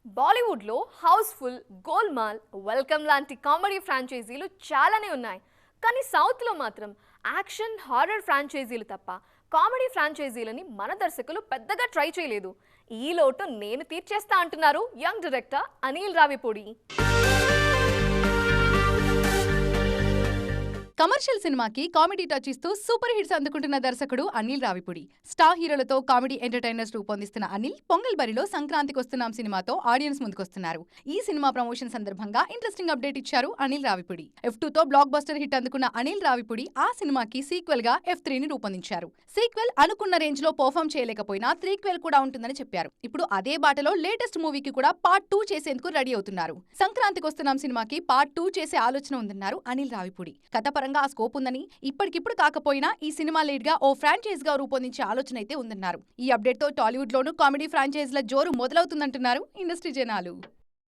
బాలీవుడ్లో Housefull, golmaal, welcome లాంటి comedy ఫ్రాంచైజీలు చాలానే ఉన్నాయి. కానీ సౌత్లో మాత్రం యాక్షన్, హారర్ ఫ్రాంచైజీలు తప్ప కామెడీ ఫ్రాంచైజీలని మన దర్శకులు పెద్దగా ట్రై చేయలేదు. ఈ లోటు నేను తీర్చేస్తా అంటున్నారు young director Anil Ravipudi. Commercial సినిమాకి కామెడీ టచ్ ఇస్తూ సూపర్ హిట్స్ అందుకుంటున్న దర్శకుడు అనిల్ రావిపూడి. స్టార్ హీరోలతో కామెడీ ఎంటర్టైనర్స్ రూపొందిస్తున్న అనిల్ పొంగల్ బరిలో సంక్రాంతికి వస్తున్నాం సినిమాతో ఆడియన్స్ ముందుకొస్తున్నారు. ఈ సినిమా ప్రమోషన్ సందర్భంగా ఇంట్రెస్టింగ్ అప్డేట్ ఇచ్చారు అనిల్ రావిపూడి. F2తో బ్లాక్ బస్టర్ హిట్ అందుకున్న అనిల్ రావిపూడి ఆ సినిమాకి సీక్వెల్ గా F3ని రూపొందించారు. సీక్వెల్ అనుకున్న రేంజ్ లో పర్ఫామ్ చేయలేకపోయినా త్రీక్వెల్ కూడా ఉంటుందని చెప్పారు. ఇప్పుడు అదే బాటలో లేటెస్ట్ మూవీకి కూడా పార్ట్ 2 చేసేందుకు రెడీ అవుతున్నారు. సంక్రాంతికి వస్తున్నాం సినిమాకి పార్ట్ 2 చేసే ఆలోచన ఉందన్నారు అనిల్ రావిపూడి. కథపరంగా ఆ స్కోప్ ఉందని, ఇప్పటికిప్పుడు కాకపోయినా ఈ సినిమా లీడ్ గా ఓ ఫ్రాంచైజ్ గా రూపొందించే ఆలోచన అయితే ఉందన్నారు. ఈ అప్డేట్ తో టాలీవుడ్ లోనూ కామెడీ ఫ్రాంచైజ్ల జోరు మొదలవుతుందంటున్నారు ఇండస్ట్రీ జనాలు.